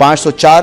504,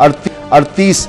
38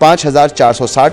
5,460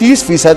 30%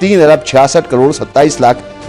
3,66,27,00,000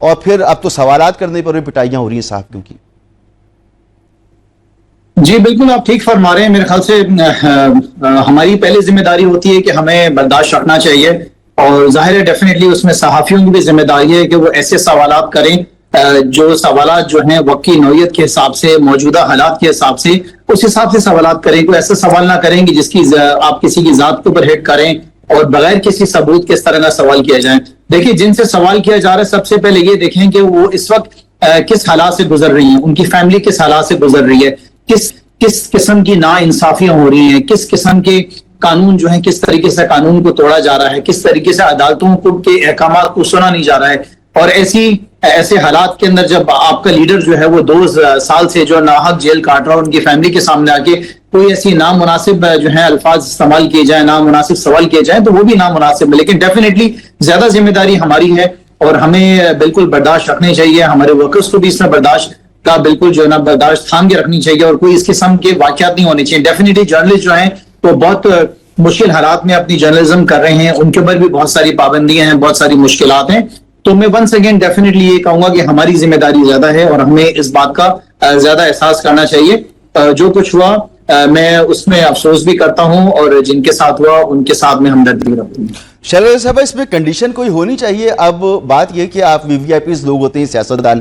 اور پھر اب تو سوالات کرنے پر بھی پٹائیاں ہو رہی ہیں صحافیوں کی. جی بالکل آپ ٹھیک فرما رہے ہیں. میرے خیال سے ہماری پہلی ذمہ داری ہوتی ہے کہ ہمیں برداشت رکھنا چاہیے, اور ظاہر ہے ڈیفینیٹلی اس میں صحافیوں کی بھی ذمہ داری ہے کہ وہ ایسے سوالات کریں جو سوالات جو ہیں وقت کی نوعیت کے حساب سے, موجودہ حالات کے حساب سے, اس حساب سے سوالات کریں. کوئی ایسا سوال نہ کریں کہ جس کی آپ کسی کی ذات کے اوپر ہٹ کریں اور بغیر کسی ثبوت کے اس طرح کا سوال کیا جائے. دیکھیے جن سے سوال کیا جا رہا ہے سب سے پہلے یہ دیکھیں کہ وہ اس وقت کس حالات سے گزر رہی ہیں, ان کی فیملی کس حالات سے گزر رہی ہے, کس قسم کی نا انصافیاں ہو رہی ہیں, کس قسم کے قانون جو ہیں کس طریقے سے قانون کو توڑا جا رہا ہے, کس طریقے سے عدالتوں کے احکامات کو سنا نہیں جا رہا ہے. اور ایسے حالات کے اندر جب آپ کا لیڈر جو ہے وہ 2 سال سے جو ناحق جیل کاٹ رہا ہے, ان کی فیملی کے سامنے آ کے کوئی ایسی نامناسب جو ہے الفاظ استعمال کیے جائیں, نامناسب سوال کیے جائیں, تو وہ بھی نامناسب ہے. لیکن ڈیفینیٹلی زیادہ ذمہ داری ہماری ہے اور ہمیں بالکل برداشت رکھنی چاہیے. ہمارے ورکرز کو بھی اس میں برداشت کا بالکل جو ہے نا برداشت تھام کے رکھنی چاہیے, اور کوئی اس قسم کے واقعات نہیں ہونے چاہیے. ڈیفینیٹلی جرنلسٹ جو ہیں تو بہت مشکل حالات میں اپنی جرنلزم کر رہے ہیں, ان کے اوپر بھی بہت ساری پابندیاں ہیں, بہت ساری مشکلات ہیں. تو میں ونس اگین ڈیفینیٹلی یہ کہوں گا کہ ہماری ذمہ داری زیادہ ہے اور ہمیں اس بات کا زیادہ احساس کرنا چاہیے. جو کچھ ہوا میں اس میں افسوس بھی کرتا ہوں, اور جن کے ساتھ ہوا ان کے ساتھ میں ہمدردی رکھتا ہوں. شیلر صاحب اس میں کنڈیشن کوئی ہونی چاہیے. اب بات یہ کہ آپ وی آئی پیز لوگ ہوتے ہیں, سیاستدان,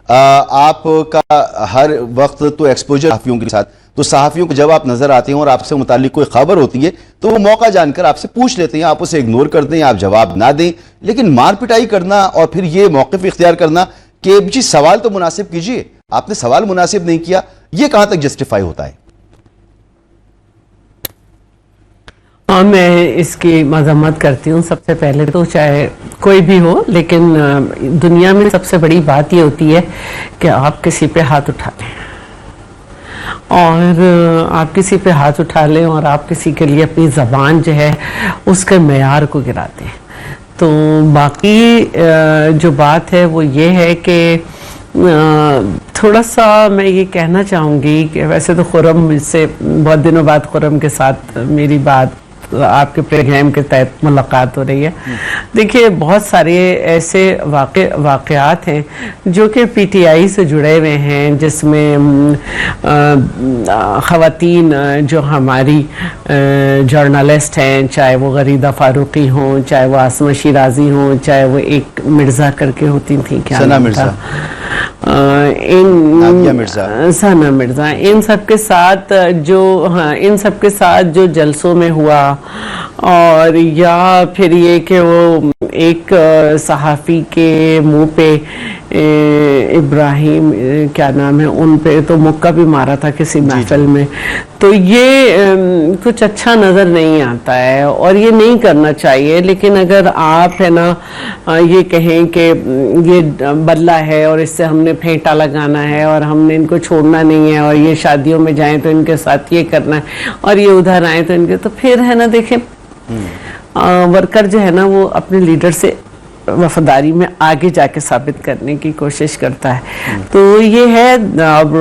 آپ کا ہر وقت تو ایکسپوجر صحافیوں کے ساتھ, تو صحافیوں کو جب آپ نظر آتے ہیں اور آپ سے متعلق کوئی خبر ہوتی ہے تو وہ موقع جان کر آپ سے پوچھ لیتے ہیں, آپ اسے اگنور کر دیں, آپ جواب نہ دیں. لیکن مار پٹائی کرنا اور پھر یہ موقف اختیار کرنا کہ جی سوال تو مناسب کیجئے, آپ نے سوال مناسب نہیں کیا, یہ کہاں تک جسٹیفائی ہوتا ہے؟ میں اس کی مذمت کرتی ہوں. سب سے پہلے تو چاہے کوئی بھی ہو, لیکن دنیا میں سب سے بڑی بات یہ ہوتی ہے کہ آپ کسی پہ ہاتھ اٹھا لیں, اور آپ کسی پہ ہاتھ اٹھا لیں اور آپ کسی کے لیے اپنی زبان جو ہے اس کے معیار کو گرا دیں. تو باقی جو بات ہے وہ یہ ہے کہ تھوڑا سا میں یہ کہنا چاہوں گی کہ ویسے تو خرم مجھ سے بہت دنوں بعد خرم کے ساتھ میری بات آپ کے پروگرام کے تحت ملاقات ہو رہی ہے. دیکھیے بہت سارے ایسے واقعات ہیں جو کہ پی ٹی آئی سے جڑے ہوئے ہیں, جس میں خواتین جو ہماری جرنلسٹ ہیں, چاہے وہ غریدہ فاروقی ہوں, چاہے وہ عاصمہ شیرازی ہوں, چاہے وہ ایک مرزا کر کے ہوتی تھیں, کیا نام تھا, ثنا مرزا, ان سب کے ساتھ جو جلسوں میں ہوا, اور یا پھر یہ کہ وہ ایک صحافی کے منہ پہ ابراہیم کیا نام ہے, ان پہ تو مکہ بھی مارا تھا کسی محفل میں. تو یہ کچھ اچھا نظر نہیں آتا ہے اور یہ نہیں کرنا چاہیے. لیکن اگر آپ ہے نا یہ کہیں کہ یہ بدلہ ہے اور اس سے ہم نے پھینٹا لگانا ہے اور ہم نے ان کو چھوڑنا نہیں ہے, اور یہ شادیوں میں جائیں تو ان کے ساتھ یہ کرنا ہے, اور یہ ادھر آئیں تو ان کے, تو پھر ہے نا دیکھیں ورکر جو ہے نا وہ اپنے لیڈر سے وفاداری میں آگے جا کے ثابت کرنے کی کوشش کرتا ہے. تو یہ ہے. اب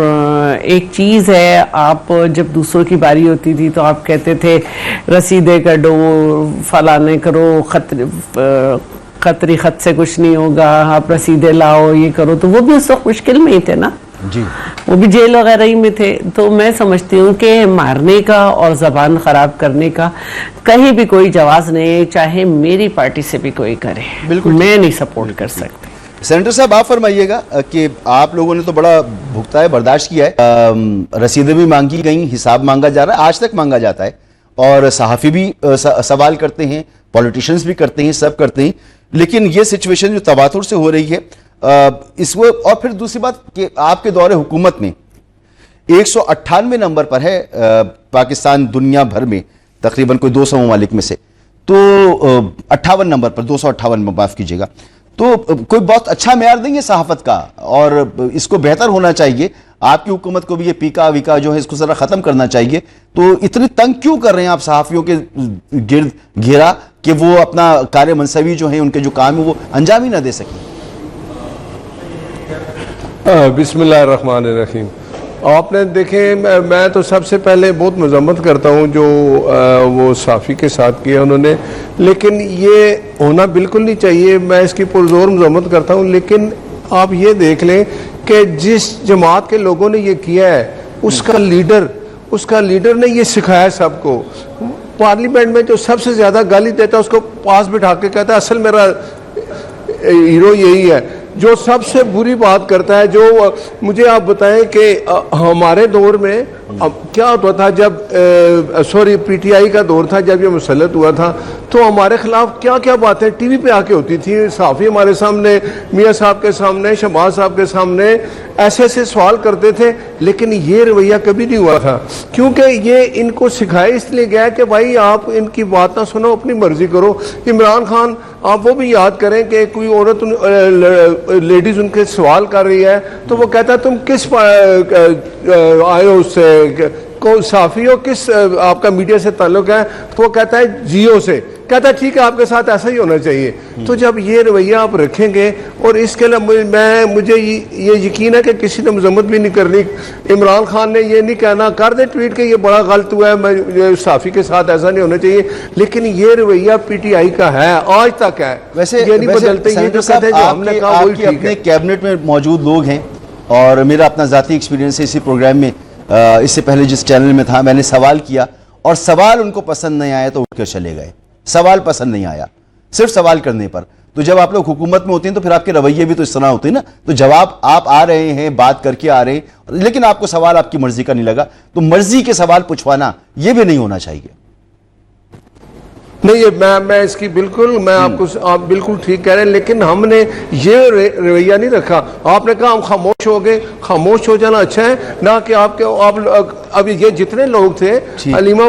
ایک چیز ہے, آپ جب دوسروں کی باری ہوتی تھی تو آپ کہتے تھے رسیدیں کڈو, فلانے کرو, خطری خط سے کچھ نہیں ہوگا, آپ رسیدیں لاؤ, یہ کرو. تو وہ بھی اس وقت مشکل میں ہی تھے نا, جی وہ بھی جیل وغیرہ ہی میں تھے. تو میں سمجھتی ہوں کہ مارنے کا اور زبان خراب کرنے کا کہیں بھی کوئی جواز نہیں ہے, چاہے میری پارٹی سے بھی کوئی کرے. بالکل میں نہیں سپورٹ کر سکتی. سینیٹر صاحب آپ فرمائیے گا کہ آپ لوگوں نے تو بڑا بھگتا ہے, برداشت کیا ہے, رسیدیں بھی مانگی گئیں, حساب مانگا جا رہا ہے, آج تک مانگا جاتا ہے, اور صحافی بھی سوال کرتے ہیں, پولیٹیشنز بھی کرتے ہیں, سب کرتے ہیں. لیکن یہ سچویشن جو تواتر سے ہو رہی ہے اس کو, اور پھر دوسری بات کہ آپ کے دور حکومت میں 198 نمبر پر ہے پاکستان دنیا بھر میں تقریباً کوئی 200 ممالک میں سے, تو 58 نمبر پر, 258 میں معاف کیجیے گا. تو کوئی بہت اچھا معیار دیں گے صحافت کا, اور اس کو بہتر ہونا چاہیے. آپ کی حکومت کو بھی یہ پیکا ویکا جو ہے اس کو ذرا ختم کرنا چاہیے. تو اتنی تنگ کیوں کر رہے ہیں آپ صحافیوں کے گرد گھیرا کہ وہ اپنا کار منصبی جو ہیں, ان کے جو کام ہیں وہ انجام ہی نہ دے سکیں؟ بسم اللہ الرحمن الرحیم. آپ نے دیکھیں میں تو سب سے پہلے بہت مذمت کرتا ہوں جو وہ صحافی کے ساتھ کیا انہوں نے، لیکن یہ ہونا بالکل نہیں چاہیے، میں اس کی پرزور مذمت کرتا ہوں. لیکن آپ یہ دیکھ لیں کہ جس جماعت کے لوگوں نے یہ کیا ہے اس کا لیڈر نے یہ سکھایا سب کو. پارلیمنٹ میں جو سب سے زیادہ گالی دیتا ہے اس کو پاس بٹھا کے کہتا ہے اصل میرا ہیرو یہی ہے. جو سب سے بری بات کرتا ہے، جو مجھے آپ بتائیں کہ ہمارے دور میں کیا ہوتا تھا جب پی ٹی آئی کا دور تھا، جب یہ مسلط ہوا تھا تو ہمارے خلاف کیا کیا باتیں ٹی وی پہ آ کے ہوتی تھی. صحافی ہمارے سامنے، میاں صاحب کے سامنے، شہباز صاحب کے سامنے ایسے سوال کرتے تھے، لیکن یہ رویہ کبھی نہیں ہوا تھا کیونکہ یہ ان کو سکھایا اس لیے گیا کہ بھائی آپ ان کی بات نہ سنو، اپنی مرضی کرو. عمران خان آپ وہ بھی یاد کریں کہ کوئی عورت لیڈیز ان کے سوال کر رہی ہے تو وہ کہتا ہے تم کس آئے ہو، اس سے صحافی ہو، کس آپ کا میڈیا سے تعلق ہے؟ تو وہ کہتا ہے جیو سے. کہتا ہے ٹھیک ہے آپ کے ساتھ ایسا ہی ہونا چاہیے. تو جب یہ رویہ آپ رکھیں گے، اور اس کے لیے مجھے یہ یقین ہے کہ کسی نے مذمت بھی نہیں کرنی. عمران خان نے یہ نہیں کہنا، کر دے ٹویٹ کہ یہ بڑا غلط ہوا ہے، صحافی کے ساتھ ایسا نہیں ہونا چاہیے. لیکن یہ رویہ پی ٹی آئی کا ہے، آج تک ہے. ویسے یہ نہیں بدلتے. یہ جو کہتے ہیں جو ہم نے کہا وہی ٹھیک ہے. اپنے کیبنٹ میں موجود لوگ ہیں، اور میرا اپنا ذاتی ایکسپیرینس ہے اسی پروگرام میں. اس سے پہلے جس چینل میں تھا میں نے سوال کیا اور سوال ان کو پسند نہیں آیا تو اٹھ کر چلے گئے. سوال پسند نہیں آیا صرف سوال کرنے پر. تو جب آپ لوگ حکومت میں ہوتے ہیں تو پھر آپ کے رویے بھی تو اس طرح ہوتے ہیں نا. تو جواب آپ آ رہے ہیں، بات کر کے آ رہے ہیں، لیکن آپ کو سوال آپ کی مرضی کا نہیں لگا تو مرضی کے سوال پوچھوانا یہ بھی نہیں ہونا چاہیے. نہیں، میں اس کی بالکل، میں آپ بالکل ٹھیک کہہ رہے ہیں، لیکن ہم نے یہ رویہ نہیں رکھا. آپ نے کہا ہم خاموش ہو گئے. خاموش ہو جانا اچھا ہے نہ کہ آپ اب یہ جتنے لوگ تھے، علیمہ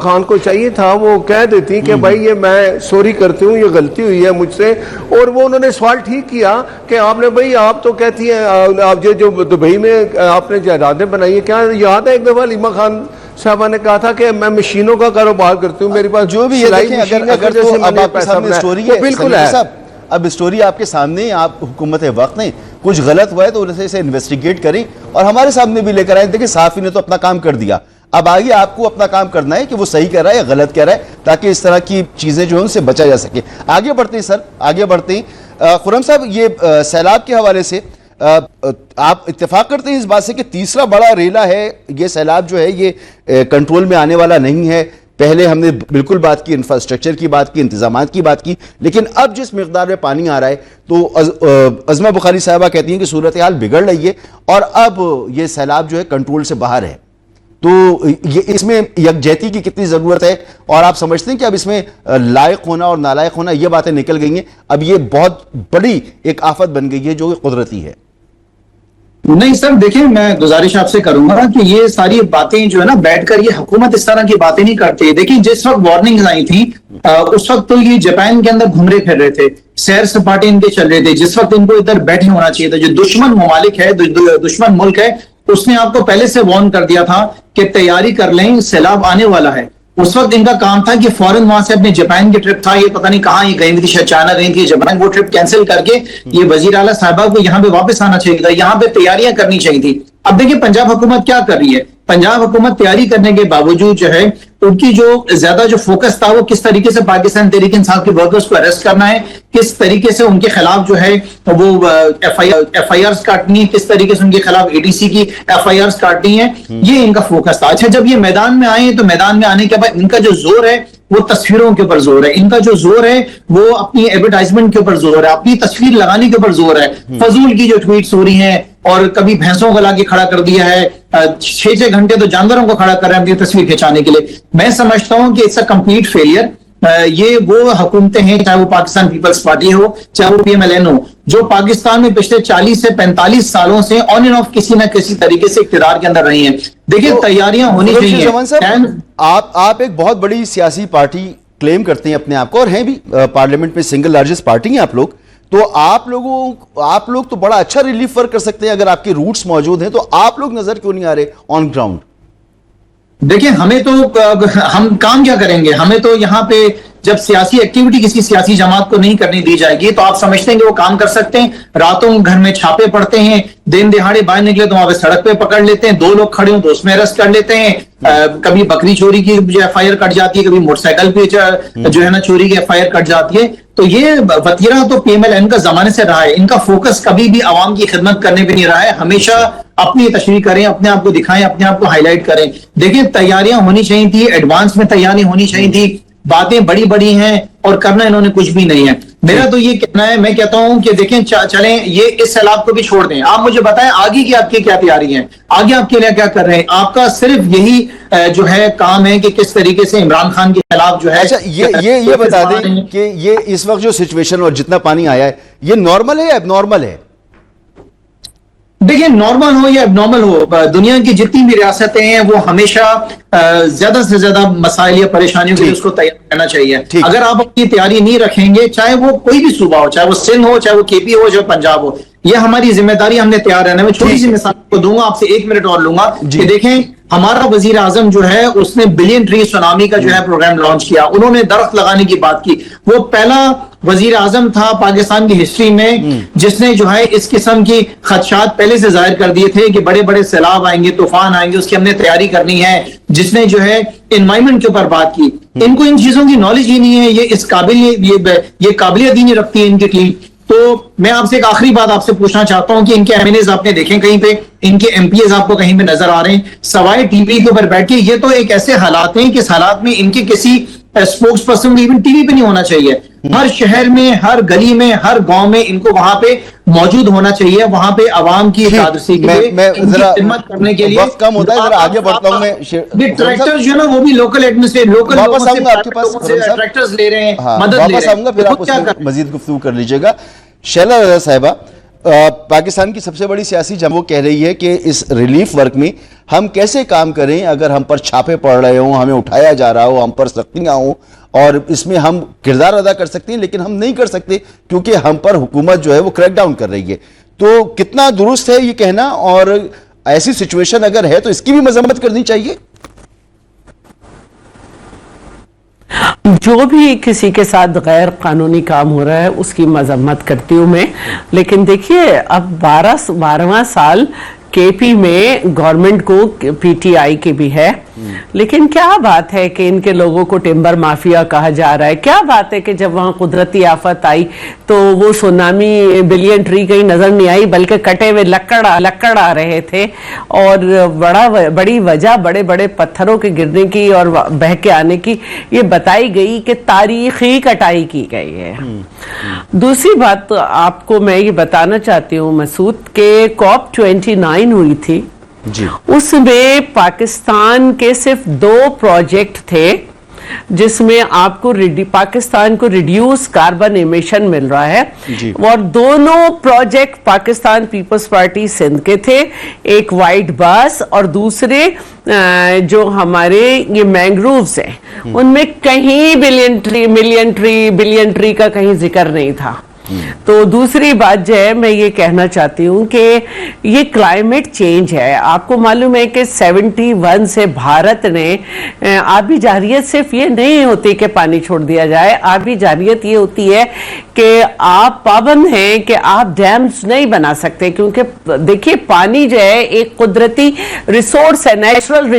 خان کو چاہیے تھا وہ کہہ دیتی کہ بھائی یہ میں سوری کرتی ہوں، یہ غلطی ہوئی ہے مجھ سے. اور وہ انہوں نے سوال ٹھیک کیا کہ آپ نے بھائی آپ تو کہتی ہیں آپ جو دبئی میں آپ نے جائیدادیں بنائی ہے، کیا یاد ہے ایک دفعہ علیمہ خان صاحبہ نے کہا تھا کہ میں مشینوں کا کاروبار کرتی ہوں، میرے پاس جو بھی یہ دیکھیں اگر تو اب آپ کے سامنے سٹوری ہے، بالکل ہے صاحب، اب سٹوری آپ کے سامنے، آپ حکومت وقت ہیں، کچھ غلط ہوا ہے تو اسے انویسٹیگیٹ کریں اور ہمارے سامنے بھی لے کر آئیں. دیکھیں صحافی نے تو اپنا کام کر دیا، اب آگے آپ کو اپنا کام کرنا ہے کہ وہ صحیح کہہ رہا ہے یا غلط کہہ رہا ہے، تاکہ اس طرح کی چیزیں جو ہیں ان سے بچا جا سکے. آگے بڑھتے ہیں سر، آگے بڑھتے ہیں. خرم صاحب، یہ سیلاب کے حوالے سے آپ اتفاق کرتے ہیں اس بات سے کہ تیسرا بڑا ریلا ہے یہ سیلاب جو ہے یہ کنٹرول میں آنے والا نہیں ہے؟ پہلے ہم نے بالکل بات کی، انفراسٹرکچر کی بات کی، انتظامات کی بات کی، لیکن اب جس مقدار میں پانی آ رہا ہے تو عظمہ بخاری صاحبہ کہتی ہیں کہ صورتحال بگڑ رہی ہے اور اب یہ سیلاب جو ہے کنٹرول سے باہر ہے. تو اس میں یکجہتی کی کتنی ضرورت ہے، اور آپ سمجھتے ہیں کہ اب اس میں لائق ہونا اور نالائق ہونا یہ باتیں نکل گئی ہیں، اب یہ بہت بڑی ایک آفت بن گئی ہے جو قدرتی ہے؟ نہیں سر، دیکھیں میں گزارش آپ سے کروں گا کہ یہ ساری باتیں جو ہے نا بیٹھ کر یہ حکومت اس طرح کی باتیں نہیں کرتی. دیکھیں جس وقت وارننگز آئی تھیں اس وقت تو یہ جاپان کے اندر گھوم رہے پھر رہے تھے، سیر سپاٹے ان کے چل رہے تھے. جس وقت ان کو ادھر بیٹھے ہونا چاہیے تھا، جو دشمن ممالک ہے، دشمن ملک ہے، اس نے آپ کو پہلے سے وارن کر دیا تھا کہ تیاری کر لیں، سیلاب آنے والا ہے. اس وقت ان کا کام تھا کہ فوراً وہاں سے اپنے جاپان کی ٹرپ تھا، یہ پتہ نہیں کہاں یہ گئی تھی، شاید چائنا گئی تھی، جاپان، وہ ٹرپ کینسل کر کے یہ وزیر اعلیٰ صاحبہ کو یہاں پہ واپس آنا چاہیے تھا، یہاں پہ تیاریاں کرنی چاہیے تھی. اب دیکھیں پنجاب حکومت کیا کر رہی ہے. پنجاب حکومت تیاری کرنے کے باوجود جو ہے ان کی جو زیادہ جو فوکس تھا وہ کس طریقے سے پاکستان تحریک انصاف کے ورکرز کو اریسٹ کرنا ہے، کس طریقے سے ان کے خلاف جو ہے وہ ایف آئی آرز کاٹنی ہے، کس طریقے سے ان کے خلاف اے ڈی سی کی ایف آئی آرز کاٹنی ہے، یہ ان کا فوکس تھا. اچھا جب یہ میدان میں آئے تو میدان میں آنے کے بعد ان کا جو زور ہے وہ تصویروں کے اوپر زور ہے، ان کا جو زور ہے وہ اپنی ایڈورٹائزمنٹ کے اوپر زور ہے، اپنی تصویر لگانے کے اوپر زور ہے. فضول کی جو ٹویٹس ہو رہی ہیں، اور کبھی بھینسوں کو لا کے کھڑا کر دیا ہے، 6 گھنٹے تو جانوروں کو کھڑا کر رہے ہیں اپنی تصویر کھینچانے کے لیے. میں سمجھتا ہوں کہ اٹس اے کمپلیٹ فیلئر. یہ وہ حکومتیں ہیں، چاہے وہ پاکستان پیپلز پارٹی ہو، چاہے وہ پی ایم ایل این ہو، جو پاکستان میں پچھلے 40 سے 45 سالوں سے آن اینڈ آف کسی نہ کسی طریقے سے اقتدار کے اندر رہی ہیں. دیکھیں تیاریاں ہونی چاہیے. آپ ایک بہت بڑی سیاسی پارٹی کلیم کرتے ہیں اپنے آپ کو، اور ہیں بھی پارلیمنٹ میں سنگل لارجسٹ پارٹی ہیں آپ لوگ، تو آپ لوگ تو بڑا اچھا ریلیف ورک کر سکتے ہیں. اگر آپ کے روٹس موجود ہیں تو آپ لوگ نظر کیوں نہیں آ رہے آن گراؤنڈ؟ دیکھیں ہمیں تو ہم کام کیا کریں گے، ہمیں تو یہاں پہ جب سیاسی ایکٹیویٹی کسی سیاسی جماعت کو نہیں کرنے دی جائے گی تو آپ سمجھتے ہیں کہ وہ کام کر سکتے ہیں؟ راتوں گھر میں چھاپے پڑتے ہیں, دن دہاڑے باہر نکلے تو وہاں پہ سڑک پہ پکڑ لیتے ہیں, 2 لوگ کھڑے ہوں تو اس میں ارسٹ کر لیتے ہیں, کبھی بکری چوری کی FIR کٹ جاتی ہے, کبھی موٹر سائیکل پہ جو ہے نا چوری کی FIR کٹ جاتی ہے. تو یہ وتیرہ تو PMLN کا زمانے سے رہا ہے. ان کا فوکس کبھی بھی عوام کی خدمت کرنے پہ نہیں رہا ہے, ہمیشہ اپنی تشریح کریں, اپنے آپ کو دکھائیں, اپنے آپ کو ہائی لائٹ کریں. دیکھیں تیاریاں ہونی چاہیے تھی, ایڈوانس میں تیاری ہونی چاہیے تھی, باتیں بڑی بڑی ہیں اور کرنا انہوں نے کچھ بھی نہیں ہے. میرا تو یہ کہنا ہے, میں کہتا ہوں کہ دیکھیں چلیں یہ اس سیلاب کو بھی چھوڑ دیں, آپ مجھے بتائیں آگے کی آپ کی کیا تیاری ہیں, آگے آپ کے لیے کیا کر رہے ہیں؟ آپ کا صرف یہی جو ہے کام ہے کہ کس طریقے سے عمران خان کے خلاف جو ہے. اچھا یہ بتا دیں کہ یہ اس وقت جو سچویشن اور جتنا پانی آیا ہے یہ نارمل ہے یا اب نارمل ہے؟ دیکھیں نارمل ہو یا اب نارمل ہو, دنیا کی جتنی بھی ریاستیں ہیں وہ ہمیشہ زیادہ سے زیادہ مسائل یا پریشانیوں کے لیے اس کو تیار کرنا چاہیے. اگر آپ اپنی تیاری نہیں رکھیں گے, چاہے وہ کوئی بھی صوبہ ہو, چاہے وہ سندھ ہو, چاہے وہ KP ہو, چاہے پنجاب ہو, یہ ہماری ذمہ داری, ہم نے تیار رہنا ہے. میں چھوٹی سی مثال کو دوں گا, آپ سے 1 منٹ اور لوں گا کہ دیکھیں ہمارا وزیر اعظم جو ہے اس نے بلین ٹری سونامی کا جو ہے پروگرام لانچ کیا. انہوں نے درخت لگانے کی بات کی. وہ پہلا وزیر اعظم تھا پاکستان کی ہسٹری میں جس نے جو ہے اس قسم کی خدشات پہلے سے ظاہر کر دیے تھے کہ بڑے بڑے سیلاب آئیں گے, طوفان آئیں گے, اس کی ہم نے تیاری کرنی ہے, جس نے جو ہے انوائرمنٹ کے اوپر بات کی. ان کو ان چیزوں کی نالج ہی نہیں ہے, یہ قابلیت ہی نہیں رکھتی ہے ان کی ٹیم. تو میں آپ سے ایک آخری بات آپ سے پوچھنا چاہتا ہوں کہ ان کے MNAs آپ نے دیکھیں کہیں پہ, ان کے MPAs آپ کو کہیں پہ نظر آ رہے ہیں سوائے ٹی وی کے اوپر بیٹھ کے؟ یہ تو ایک ایسے حالات ہیں کہ اس حالات میں ان کے کسی spokes person even T V پہ نہیں ہونا چاہیے. ہر شہر میں, ہر گلی میں, ہر گاؤں میں ان کو وہاں پہ موجود ہونا چاہیے, وہاں پہ عوام کی تادرسی کے لیے, ان کی خدمت کرنے کے لیے. وقت کم ہوتا ہے, ذرا آگے بڑھتا ہوں میں. ٹریکٹر جو ہے نا وہ بھی لوکل ایڈمنسٹریشن, لوکل واپس آؤں گا آپ کے پاس, ٹریکٹرز لے رہے ہیں, مدد لے واپس رہے آؤں گا, پھر آپ اس میں مزید گفتگو کر لیجئے گا. شیلا رضا صاحبہ, پاکستان کی سب سے بڑی سیاسی جماعت وہ کہہ رہی ہے کہ اس ریلیف ورک میں ہم کیسے کام کریں اگر ہم پر چھاپے پڑ رہے ہوں, ہمیں اٹھایا جا رہا ہو, ہم پر سختیاں ہوں, اور اس میں ہم کردار ادا کر سکتے ہیں لیکن ہم نہیں کر سکتے کیونکہ ہم پر حکومت جو ہے وہ کریک ڈاؤن کر رہی ہے. تو کتنا درست ہے یہ کہنا, اور ایسی سچویشن اگر ہے تو اس کی بھی مذمت کرنی چاہیے؟ جو بھی کسی کے ساتھ غیر قانونی کام ہو رہا ہے اس کی مذمت کرتی ہوں میں, لیکن دیکھیے اب 12واں سال KP میں گورنمنٹ کو PTI کی بھی ہے, لیکن کیا بات ہے کہ ان کے لوگوں کو ٹمبر مافیا کہا جا رہا ہے. کیا بات ہے کہ جب وہاں قدرتی آفت آئی تو وہ سونامی بلین ٹری کہیں نظر نہیں آئی بلکہ کٹے ہوئے لکڑ آ رہے تھے, اور بڑی وجہ بڑے بڑے پتھروں کے گرنے کی اور بہہ کے آنے کی یہ بتائی گئی کہ تاریخی کٹائی کی گئی ہے. دوسری بات آپ کو میں یہ بتانا چاہتی ہوں مسعود کہ COP29 ہوئی تھی, اس میں پاکستان کے صرف 2 پروجیکٹ تھے جس میں آپ کو پاکستان کو ریڈیوس کاربن ایمیشن مل رہا ہے, اور دونوں پروجیکٹ پاکستان پیپلز پارٹی سندھ کے تھے. ایک وائٹ بس اور دوسرے جو ہمارے یہ مینگرووز ہیں ان میں کہیں بلین ٹری کا کہیں ذکر نہیں تھا. تو دوسری بات جو ہے میں یہ کہنا چاہتی ہوں کہ یہ کلائمیٹ چینج ہے. آپ کو معلوم ہے کہ 71 سے بھارت نے آبی جارحیت صرف یہ نہیں ہوتی کہ پانی چھوڑ دیا جائے, آبی جارحیت یہ ہوتی ہے کہ آپ پابند ہیں کہ آپ ڈیمز نہیں بنا سکتے, کیونکہ دیکھیے پانی جو ہے ایک قدرتی ریسورس ہے, نیچرل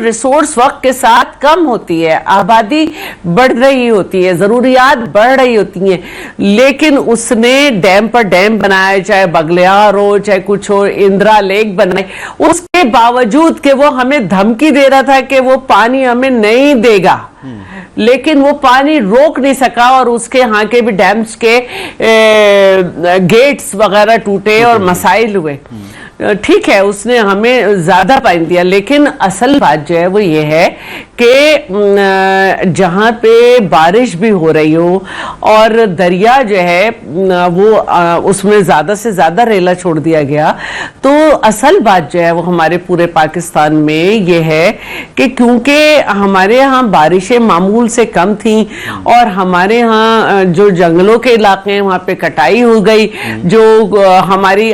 ریسورس وقت کے ساتھ کم ہوتی ہے, آبادی بڑھ رہی ہوتی ہے, ضروریات بڑھ رہی ہوتی ہیں, لیکن اس نے ڈیم پر ڈیم بنائے, چاہے بگلیار ہو چاہے کچھ ہو, اندرا لیک بنائے, اس کے باوجود کہ وہ ہمیں دھمکی دے رہا تھا کہ وہ پانی ہمیں نہیں دے گا, لیکن وہ پانی روک نہیں سکا اور اس کے ہاں کے بھی ڈیمز کے گیٹس وغیرہ ٹوٹے اور مسائل ہوئے. ٹھیک ہے اس نے ہمیں زیادہ پانی دیا, لیکن اصل بات جو ہے وہ یہ ہے کہ جہاں پہ بارش بھی ہو رہی ہو اور دریا جو ہے وہ اس میں زیادہ سے زیادہ ریلا چھوڑ دیا گیا, تو اصل بات جو ہے وہ ہمارے پورے پاکستان میں یہ ہے کہ کیونکہ ہمارے ہاں بارشیں معمول سے کم تھیں اور ہمارے ہاں جو جنگلوں کے علاقے ہیں وہاں پہ کٹائی ہو گئی, جو ہماری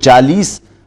40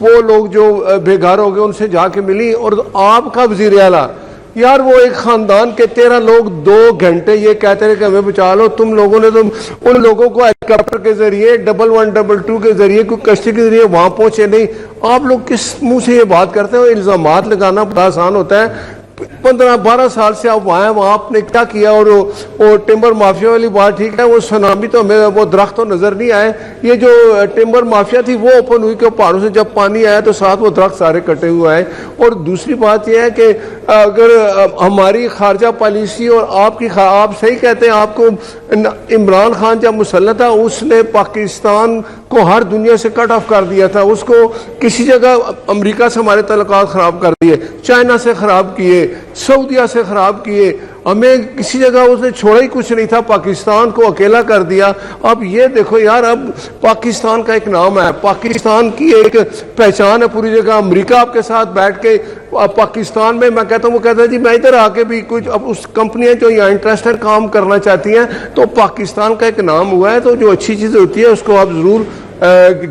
وہ لوگ جو بے گھر ہو گئے ان سے جا کے ملی. اور آپ کا وزیر اعلیٰ یار وہ ایک خاندان کے 13 لوگ 2 گھنٹے یہ کہتے رہے کہ ہمیں بچا لو. تم لوگوں نے تو ان لوگوں کو ہیلی کاپٹر کے ذریعے 1122 کے ذریعے کوئی کشتی کے ذریعے وہاں پہنچے نہیں. آپ لوگ کس منہ سے یہ بات کرتے ہیں؟ الزامات لگانا بڑا آسان ہوتا ہے. 15-12 سال سے آپ وہاں ہیں, وہاں آپ نے کیا کیا؟ اور وہ ٹمبر مافیا والی بات ٹھیک ہے, وہ سونامی تو ہمیں وہ درخت تو نظر نہیں آئے. یہ جو ٹمبر مافیا تھی وہ اوپن ہوئی کہ پہاڑوں سے جب پانی آیا تو ساتھ وہ درخت سارے کٹے ہوئے آئے. اور دوسری بات یہ ہے کہ اگر ہماری خارجہ پالیسی اور آپ صحیح کہتے ہیں, آپ کو عمران خان جب مسلح تھا اس نے پاکستان کو ہر دنیا سے کٹ آف کر دیا تھا. اس کو کسی جگہ امریکہ سے ہمارے تعلقات خراب کر دیے, چائنا سے خراب کیے, سعودیہ سے خراب کیے, ہمیں کسی جگہ اس نے چھوڑا ہی کچھ نہیں تھا, پاکستان کو اکیلا کر دیا. اب یہ دیکھو یار, اب پاکستان کا ایک نام ہے, پاکستان کی ایک پہچان ہے پوری جگہ. امریکہ آپ کے ساتھ بیٹھ کے پاکستان میں کہتا ہوں, وہ کہتا ہے جی میں ادھر آ کے بھی کچھ, اب اس کمپنیاں جو یہاں انٹرسٹڈ کام کرنا چاہتی ہیں تو پاکستان کا ایک نام ہوا ہے. تو جو اچھی چیزیں ہوتی ہے اس کو آپ ضرور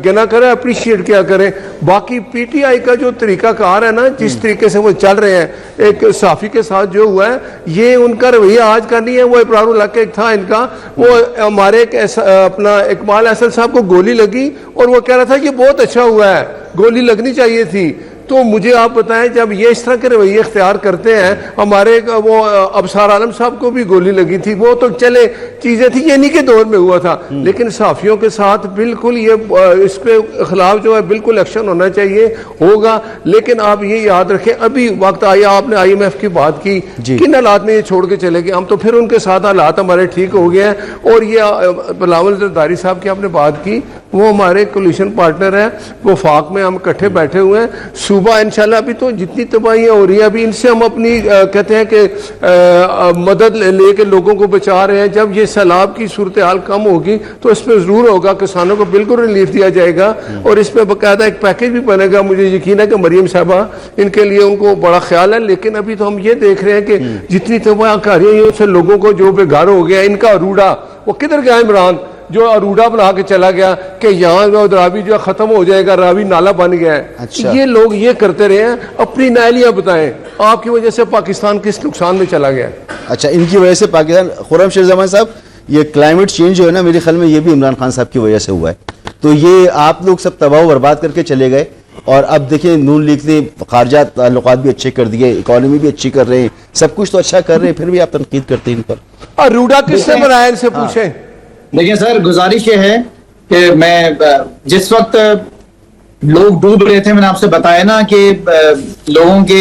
گنا کریں, اپریشیٹ کیا کریں. باقی پی ٹی آئی کا جو طریقہ کار ہے نا, جس طریقے سے وہ چل رہے ہیں, ایک صحافی کے ساتھ جو ہوا ہے, یہ ان کا رویہ آج کا نہیں ہے. وہ ابرار الحق ایک تھا ان کا, وہ ہمارے اپنا اقبال احسن صاحب کو گولی لگی اور وہ کہہ رہا تھا کہ بہت اچھا ہوا ہے, گولی لگنی چاہیے تھی. تو مجھے آپ بتائیں, جب یہ اس طرح کے رویے اختیار کرتے ہیں, ہمارے وہ ابصار عالم صاحب کو بھی گولی لگی تھی, وہ تو چلے چیزیں تھیں, یہ نہیں کے دور میں ہوا تھا, لیکن صحافیوں کے ساتھ بالکل یہ اس پہ خلاف جو ہے بالکل ایکشن ہونا چاہیے, ہوگا. لیکن آپ یہ یاد رکھیں, ابھی وقت آیا, آپ نے IMF کی بات کی, کن حالات میں یہ چھوڑ کے چلے گئے؟ ہم تو پھر ان کے ساتھ حالات ہمارے ٹھیک ہو گئے ہیں. اور یہ بلاول زرداری صاحب کی آپ نے بات کی, وہ ہمارے کولیشن پارٹنر ہیں, وفاق میں ہم اکٹھے بیٹھے ہوئے ہیں. صوبہ انشاءاللہ ابھی تو جتنی تباہیاں ہو رہی ہیں, ابھی ان سے ہم اپنی کہتے ہیں کہ مدد لے کے لوگوں کو بچا رہے ہیں. جب یہ سیلاب کی صورتحال کم ہوگی تو اس پہ ضرور ہوگا, کسانوں کو بالکل ریلیف دیا جائے گا, اور اس پہ باقاعدہ ایک پیکیج بھی بنے گا. مجھے یقین ہے کہ مریم صاحبہ ان کے لیے ان کو بڑا خیال ہے. لیکن ابھی تو ہم یہ دیکھ رہے ہیں کہ جتنی تباہ کاریاں ہیں, اس سے لوگوں کو جو بے گھر ہو گیا, ان کا اروڑا وہ کدھر گیا عمران, جو اروڑا بنا کے چلا گیا کہ یہاں راوی جو ختم ہو جائے گا, راوی نالا بن گیا ہے. اچھا. یہ لوگ یہ کرتے رہے ہیں, اپنی نااہلیاں بتائیں, آپ کی وجہ سے پاکستان کس نقصان میں چلا گیا. اچھا, ان کی وجہ سے پاکستان. خرم شیر زمان صاحب, یہ کلائمیٹ چینج جو ہے نا, میرے خیال میں یہ بھی عمران خان صاحب کی وجہ سے ہوا ہے. تو یہ آپ لوگ سب تباہ و برباد کر کے چلے گئے, اور اب دیکھیں نون لیگ نے خارجہ تعلقات بھی اچھے کر دیے, اکانومی بھی اچھی کر رہے ہیں, سب کچھ تو اچھا کر رہے ہیں, پھر بھی آپ تنقید کرتے ہیں ان پر. اروڑا کس نے بنایا, ان سے پوچھیں. دیکھیں سر, گزارش یہ ہے کہ میں جس وقت لوگ ڈوب رہے تھے, میں نے آپ سے بتایا نا کہ لوگوں کے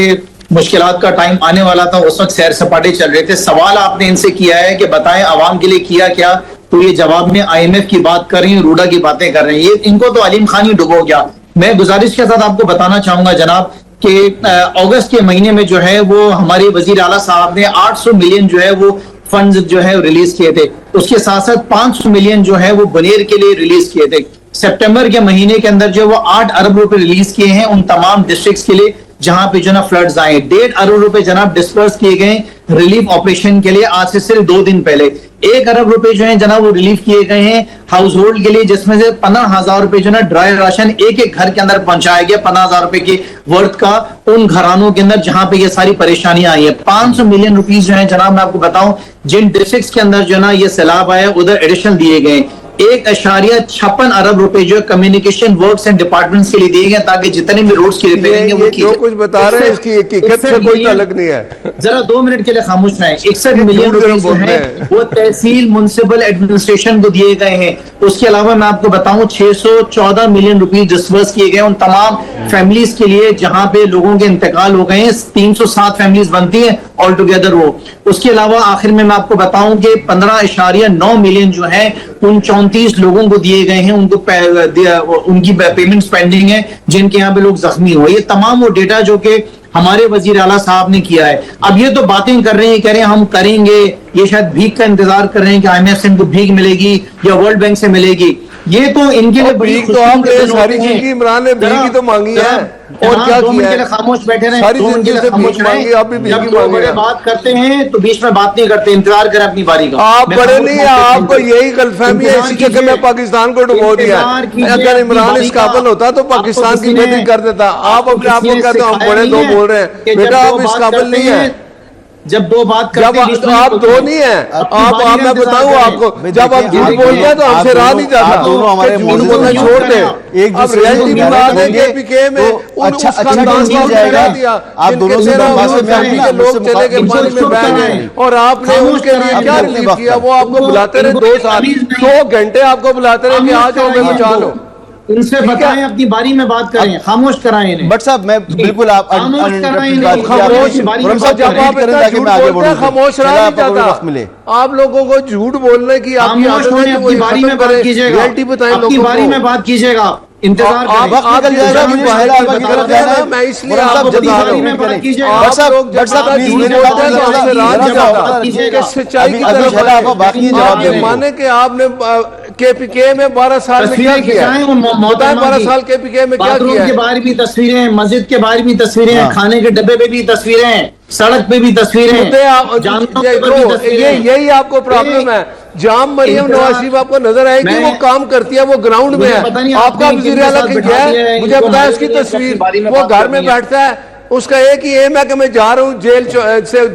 مشکلات کا ٹائم آنے والا تھا, اس وقت سیر سپاٹے چل رہے تھے. سوال آپ نے ان سے کیا ہے کہ بتائیں عوام کے لیے کیا کیا, تو یہ جواب میں IMF کی بات کر رہی ہیں, روڈا کی باتیں کر رہے ہیں. یہ ان کو تو علیم خان ہی ڈبو گیا. میں گزارش کے ساتھ آپ کو بتانا چاہوں گا جناب کہ اگست کے مہینے میں جو ہے وہ ہمارے وزیر اعلیٰ صاحب نے 800 ملین جو ہے وہ فنڈز جو ہے ریلیز کیے تھے. اس کے ساتھ ساتھ 500 ملین جو ہے وہ بنیر کے لیے ریلیز کیے تھے. سپٹمبر کے مہینے کے اندر جو وہ 8 ارب روپے ریلیز کیے ہیں ان تمام ڈسٹرکٹس کے لیے جہاں پہ جو نا فلڈز آئے. 1.5 ارب روپے جناب ڈسپرس کیے گئے ریلیف آپریشن کے لیے آج سے صرف 2 دن پہلے. 1 ارب روپے جو ہیں جناب وہ ریلیف کیے گئے ہیں ہاؤس ہولڈ کے لیے, جس میں سے 15,000 روپے جو نا ڈرائی راشن ایک ایک گھر کے اندر پہنچایا گیا, 15,000 روپے کے ورتھ کا ان گھرانوں کے اندر جہاں پہ یہ ساری پریشانیاں آئی ہیں. 500 ملین روپیز جو ہیں جناب میں آپ کو بتاؤں جن ڈسٹرکٹس کے اندر جو نا یہ سیلاب آیا ادھر ایڈیشنل دیے گئے. 1.56 ارب روپے جو کمیونیکیشن ورکس اینڈ ڈپارٹمنٹس کے لیے دیے گئے تاکہ جتنے بھی روڈز کی ریپیئرنگ ہے وہ کی جو کچھ بتا رہے ہیں اس کی حقیقت سے کوئی تعلق نہیں ہے. ذرا 2 منٹ کے لیے خاموش رہیں. 61 ملین روپیز جو ہیں وہ تحصیل منسپل ایڈمنسٹریشن کو دیے گئے ہیں. اس کے علاوہ میں آپ کو بتاؤں 614 ملین روپیز ڈسبرس کیے گئے ان تمام فیملیز کے لیے جہاں پہ لوگوں کے انتقال ہو گئے ہیں. 307 فیملیز بنتی ہیں آل ٹوگیدر وہ. اس کے علاوہ آخر میں آپ کو بتاؤں کہ 15.9 ملین جو ہیں ان 34 لوگوں کو دیے گئے ہیں, ان کو ان کی پیمنٹس پینڈنگ ہیں جن کے یہاں پہ لوگ زخمی ہوئے. یہ تمام وہ ڈیٹا جو کہ ہمارے وزیر اعلیٰ صاحب نے کیا ہے. اب یہ تو باتیں کر رہے ہیں, کہہ رہے ہیں ہم کریں گے, یہ شاید بھیک کا انتظار کر رہے ہیں کہ IMF سے ان کو بھیک ملے گی یا ورلڈ بینک سے ملے گی. یہ تو ان کے لیے بھیک تو آپ نے ساری چیز کی عمران نے بھیک ہی تو مانگی ہے. اور کیا دو منٹ کیا کے لیے ہے؟ خاموش بیٹھے رہیں، ساری 2 منٹ کے زندگی لیے سے خاموش بھیک مانگی، رہیں۔ آپ بھی بھیک جب ہی دو مانگے بڑے آپ۔ بات کرتے ہیں تو بیچ میں بات نہیں کرتے، انتظار کریں اپنی باری کا۔ آپ میں بڑے خاموش نہیں ہوں، ہیں، آپ کو انتظار یہی غلط فہمی ہے، اسی چکر میں پاکستان کو ڈبو دیا انتظار ہے۔ کیجئے اگر اپنی عمران باری اس کا۔ قابل ہوتا تو آپ کو پاکستان کسی کی نے- بہتری کر دیتا۔ آپ اپنے آپ کو کسی نے کہتے ہیں ہم سکھایا بڑے نہیں دو ہے بول رہے کہ ہیں، جب بیٹا دو آپ اس بات قابل کرتے نہیں ہیں۔ جب دو بات جب کرتے ہیں بیچ میں آپ نہیں دو بولتے نہیں ہیں، اپنی آپ باری کا میں انتظار بتاؤں کریں۔ آپ کو، بھئی جب آپ دیکھیں، جھوٹ دیکھیں، بولتے ہیں تو ہم آپ سے راہ دونوں- نہیں جاتا آپ دونوں ہمارے کہ جھوٹ معزز بولنا مہمان چھوڑ ہیں، دیں۔ ایک اب دوسرے سے ریئلٹی بھی ڈائریکٹ بات ہے ہوں گے کہ پی کے میں تو اچھا اس اچھا خاندان ٹھیک کو جائے ٹھہرا گا۔ دیا، آپ جن دونوں کے سے تیرہ بات اور میں فیملی نا کے مجھ لوگ سے چلے گئے ان کو پانی میں چپ بہ کرائیں۔ گئے اور آپ نے ان خاموش کے لیے کرائیں کیا ان کو۔ ریلیف کیا؟ وہ آپ کو ان کو- بلاتے رہے ان کو 2 یہ سال، تمیز نہیں 2 گھنٹے آپ کو بلاتے رہے کہ آ جاؤ میں خاموش بچا کرائیں لو۔ ان کو۔ ان سے ٹھیک ہے؟ بتائیں اپنی باری میں بات کریں، خاموش کرائیں انہیں۔ بٹ صاحب میں جی، بالکل آپ خاموش کرائیں انٹرپٹ بات انہیں۔ کی، آپ خاموش اپنی باری خرم میں صاحب بات جب کریں۔ آپ کمپلیٹ کریں اتنا تاکہ جھوٹ میں آگے بولتے ہیں بڑھوں۔ خاموش رہا چلا نہیں آپ کو بھی جاتا۔ وقت ملے۔ آپ لوگوں کو جھوٹ بولنے کی آپ کی خاموش عادت ہے ہونے کہ اپنی وہ باری میں ختم بات کرے، کیجیے گا، ریئلٹی بتائیں اپنی لوگوں باری کو۔ میں بات کیجیے گا، انتظار کریں۔ وقت نکل جائے گا، جامع ظاہر ہے آپ کی طرف بتاتے ہیں جانا نا، ہے۔ میں اس لیے خرم آپ صاحب کو جلدی بتا سے رہا ہوں۔ کمپلیٹ کریں۔ کیجیے گا۔ بٹ آپ صاحب لوگ جب پلیز جھوٹ میری بولتے بات ہیں تو ہم سے راہ نہیں ذرا سا جاتا حوصلہ رکھیے۔ کہ سچائی کی طرف شہلا آئیں۔ آپ باقی آپ جواب آپ دے یہ رہے مانے کہ آپ نے کے پی کے میں 12 سال میں کیا تصویریں کیا کھچائیں ہے؟ وہ بتائیں محترمہ 12 کی۔ سال کے پی کے میں کیا باتھ روم کیا کے ہے؟ باہر بھی تصویریں، مسجد کے باہر بھی تصویریں، ہاں۔ کھانے کے ڈبے پہ بھی تصویریں، سڑک پہ بھی تصویریں، مدعے جانوروں کے دیکھو، اوپر بھی تصویریں۔ یہی آپ کو پرابلم ہے۔ جام مریم نواز شریف آپ کو نظر آئے گی، وہ کام کرتی ہے، وہ گراؤنڈ میں مجھے ہے۔ پتہ نہیں آپ کا نے وزیر کن کے اعلیٰ ساتھ کی بٹھا ہے، دیا ہے، مجھے ان کو بتائیں اس ہمارے کی لیے اپنی تصویر، باری میں وہ بات گھر میں کرنی ہے۔ بیٹھتا ہے، اس کا ایک ہی ایم ہے کہ میں جا رہا ہوں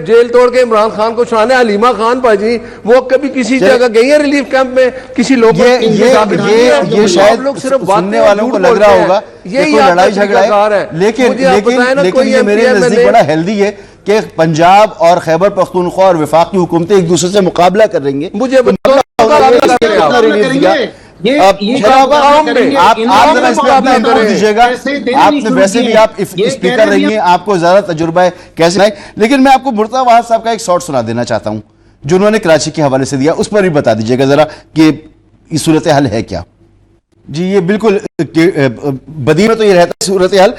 جیل توڑ کے عمران خان کو چھڑانے۔ حلیمہ خان باجی وہ کبھی کسی جگہ گئی ہے ریلیف کیمپ میں کسی لوگوں یہ شاید سننے والوں کو لگ رہا ہوگا کہ کوئی لڑائی جھگڑا ہے، لیکن یہ میرے نزدیک بڑا ہیلدی ہے کہ پنجاب اور خیبر پختونخوا اور وفاقی حکومتیں ایک دوسرے سے مقابلہ کر رہی ہیں۔ مجھے آپ ذرا اس پہ اپنا انپٹ دیجیے گا۔ آپ نے ویسے بھی آپ اسپیکر رہی ہیں، آپ کو زیادہ تجربہ ہے کیسے ہے، لیکن میں آپ کو مرتضیٰ واحد صاحب کا ایک شارٹ سنا دینا چاہتا ہوں جو انہوں نے کراچی کے حوالے سے دیا، اس پر بھی بتا دیجیے گا ذرا کہ یہ صورتحال ہے کیا۔ جی یہ بالکل بدی میں تو یہ رہتا ہے صورتحال۔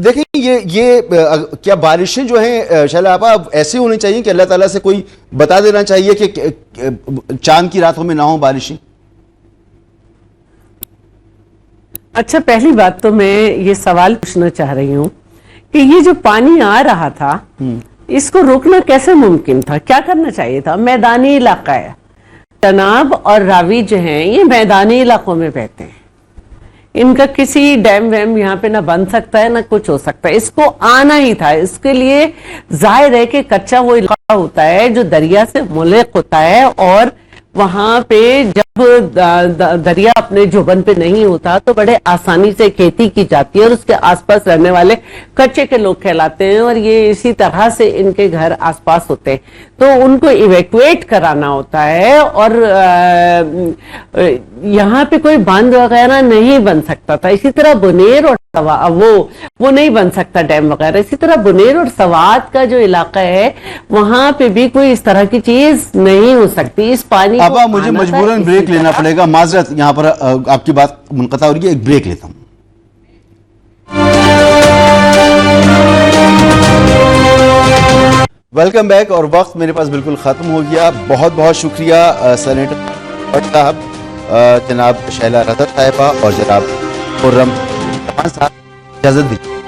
دیکھیں یہ کیا بارشیں جو ہیں شہلا آپا ایسے ہونی چاہیے کہ اللہ تعالیٰ سے کوئی بتا دینا چاہیے کہ چاند کی راتوں میں نہ ہوں بارشیں؟ اچھا پہلی بات تو میں یہ سوال پوچھنا چاہ رہی ہوں کہ یہ جو پانی آ رہا تھا اس کو روکنا کیسے ممکن تھا؟ کیا کرنا چاہیے تھا؟ میدانی علاقہ ہے، چناب اور راوی جو ہیں یہ میدانی علاقوں میں بہتے ہیں، ان کا کسی ڈیم ویم یہاں پہ نہ بن سکتا ہے نہ کچھ ہو سکتا ہے۔ اس کو آنا ہی تھا، اس کے لیے ظاہر ہے کہ کچا وہ علاقہ ہوتا ہے جو دریا سے ملحق ہوتا ہے، اور وہاں پہ جب دریا اپنے جوبن پہ نہیں ہوتا تو بڑے آسانی سے کھیتی کی جاتی ہے، اور اس کے آس پاس رہنے والے کچے کے لوگ کہلاتے ہیں، اور یہ اسی طرح سے ان کے گھر آس پاس ہوتے ہیں، تو ان کو ایویکویٹ کرانا ہوتا ہے، اور یہاں پہ کوئی باندھ وغیرہ نہیں بن سکتا تھا۔ اسی طرح بنیر اور وہ نہیں بن سکتا ڈیم وغیرہ، اسی طرح بنیر اور سوات کا جو علاقہ ہے وہاں پہ بھی کوئی اس طرح کی چیز نہیں ہو سکتی۔ اس پانی کو ابا مجھے آنا تھا مجبوراً اسی بریک لینا طرح۔ پڑے گا، معذرت یہاں پر آپ کی بات منقطع ہو رہی ہے، ایک بریک لیتا ہوں۔ ویلکم بیک، اور وقت میرے پاس بالکل ختم ہو گیا۔ بہت بہت شکریہ سینیٹر صاحب، جناب شہلا رضا صاحبہ اور جناب خرم صاحب، اجازت دیجیے۔